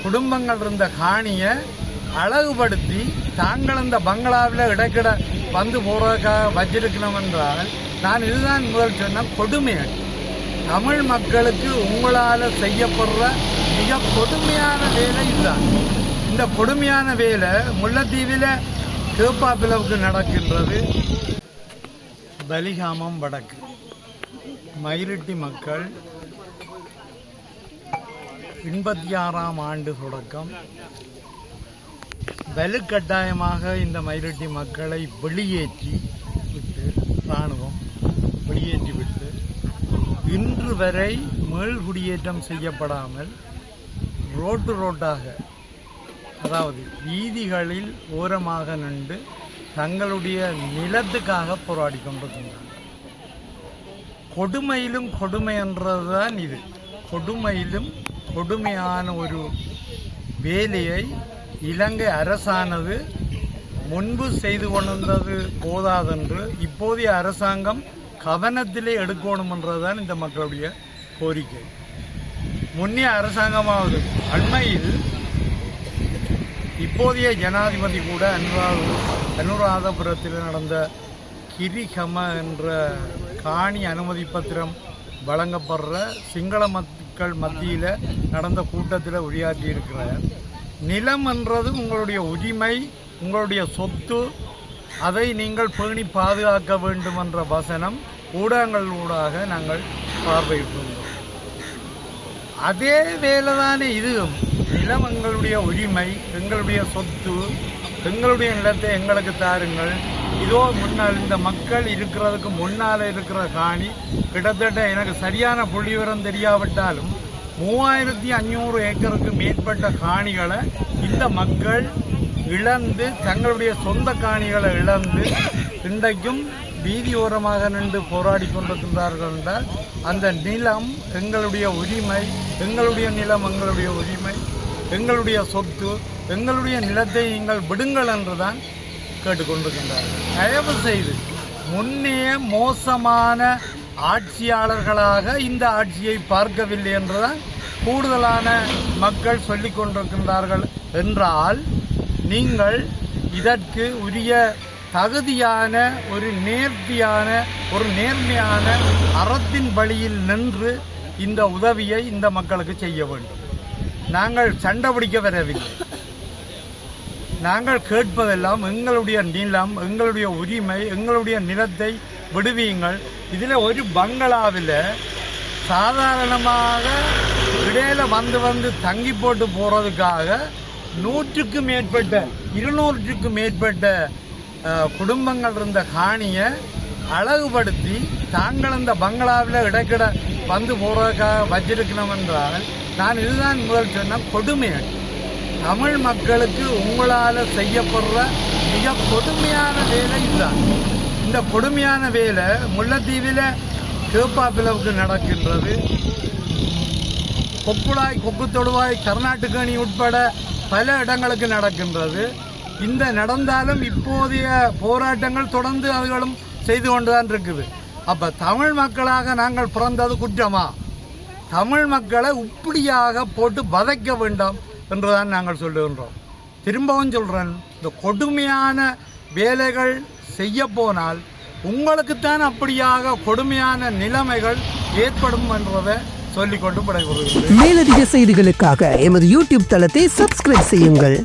குடும்பங்கள் இருந்த காணியை அழகுபடுத்தி தாங்கள் அந்த பங்களாவில் இடைக்கிட வந்து போறதுக்காக வச்சிருக்கணும் என்றால் நான் இதுதான் முதல் சொன்ன கொடுமை. தமிழ் மக்களுக்கு உங்களால் செய்யப்படுற மிக கொடுமையான வேலை இதுதான். இந்த கொடுமையான வேலை முல்லைத்தீவில் கேப்பாப்பிளவுக்கு நடக்கின்றது. பலிகாமம் வடக்கு மயிரிட்டி மக்கள் 86ஆம் ஆண்டு தொடக்கம் வலுக்கட்டாயமாக இந்த மயிரிட்டி மக்களை வெளியேற்றி விட்டு இராணுவம் வெளியேற்றி விட்டு இன்று வரை மீள்குடியேற்றம் செய்யப்படாமல் ரோட்டாக அதாவது வீதிகளில் ஓரமாக நின்று தங்களுடைய நிலத்துக்காக போராடி கொண்டிருக்கின்றனர். கொடுமையிலும் கொடுமை என்றதுதான் இது. கொடுமையிலும் கொடுமையான ஒரு வேலையை இலங்கை அரசானது முன்பு செய்து கொண்டிருந்தது போதாதென்று இப்போதைய அரசாங்கம் கவனத்திலே எடுக்கணும் என்றதுதான் இந்த மக்களுடைய கோரிக்கை. முன்னைய அரசாங்கமாவது அண்மையில் இப்போதைய ஜனாதிபதி கூட அனுராதபுரத்தில் நடந்த கிரிகம என்ற காணி அனுமதி பத்திரம் வழங்கப்படுற சிங்கள மக்கள் மத்தியில் நடந்த கூட்டத்தில் உரையாற்றி இருக்கிறார். நிலம் என்றது உங்களுடைய உரிமை, உங்களுடைய சொத்து, அதை நீங்கள் பேணி பாதுகாக்க வேண்டும் என்ற வசனம் ஊடகங்களூடாக நாங்கள் பார்வையிட்டுள்ளோம். அதே வேலைதானே இதுவும். நிலம் எங்களுடைய உரிமை, எங்களுடைய சொத்து, எங்களுடைய நிலத்தை எங்களுக்கு தாருங்கள். இதோ முன்னால் இந்த மக்கள் இருக்கிறதுக்கு முன்னால் இருக்கிற காணி கிட்டத்தட்ட எனக்கு சரியான புள்ளிவிவரம் தெரியாவிட்டாலும் 3500 ஏக்கருக்கு மேற்பட்ட காணிகளை இந்த மக்கள் இழந்து தங்களுடைய சொந்த காணிகளை இழந்து இன்றைக்கும் வீதியோரமாக நின்று போராடி கொண்டிருக்கின்றார்கள் என்றால் அந்த நிலம் எங்களுடைய உரிமை, எங்களுடைய நிலம் எங்களுடைய உரிமை, எங்களுடைய சொத்து, எங்களுடைய நிலத்தை நீங்கள் விடுங்கள் என்றுதான் கேட்டுக்கொண்டிருக்கின்றார்கள். தயவு செய்து முன்னே மோசமான ஆட்சியாளர்களாக இந்த ஆட்சியை பார்க்கவில்லை என்றுதான் கூடுதலான மக்கள் சொல்லிக் கொண்டிருக்கின்றார்கள் என்றால் நீங்கள் இதற்கு உரிய தகுதியான ஒரு நேர்த்தியான ஒரு நேர்மையான அறத்தின் வழியில் நின்று இந்த உதவியை இந்த மக்களுக்கு செய்ய வேண்டும். நாங்கள் சண்டை பிடிக்க வரவில்லை. நாங்கள் கேட்பதெல்லாம் எங்களுடைய நிலம், எங்களுடைய உரிமை, எங்களுடைய நிலத்தை விடுவீங்கள். இதில் ஒரு பங்களாவில் சாதாரணமாக இடையில வந்து தங்கி போட்டு போகிறதுக்காக 100க்கும் மேற்பட்ட 200க்கும் மேற்பட்ட குடும்பங்கள் இருந்த காணியை அழகுபடுத்தி தாங்கள் அந்த பங்களாவில் இடைக்கிட வந்து போகிறதுக்காக வச்சிருக்கணும் என்றால் நான் இதுதான் முதல் சொன்ன கொடுமை. தமிழ் மக்களுக்கு உங்களால் செய்யப்படுற மிக கொடுமையான வேலை இதுதான். இந்த கொடுமையான வேலை முல்லைத்தீவில் கேப்பாப்பிளவுக்கு நடக்கின்றது. கொக்குளாய், கொக்கு தொடுவாய், கர்நாடகணி உட்பட பல இடங்களுக்கு நடக்கின்றது. இந்த நடந்தாலும் இப்போதைய போராட்டங்கள் தொடர்ந்து அதுகளும் செய்து கொண்டுதான் இருக்குது. அப்போ தமிழ் மக்களாக நாங்கள் பிறந்தது குற்றமா? தமிழ் மக்களை இப்படியாக போட்டு வதைக்க வேண்டாம் என்றுதான் நாங்கள் சொல்லுகின்றோம். திரும்பவும் சொல்கிறேன், இந்த கொடுமையான வேலைகள் செய்ய போனால் உங்களுக்குத்தான் அப்படியாக கொடுமையான நிலைமைகள் ஏற்படும் என்றதை சொல்லிக்கொண்டு விடைபெறுகிறேன். மேலதிக செய்திகளுக்காக எமது யூடியூப் தளத்தை சப்ஸ்கிரைப் செய்யுங்கள்.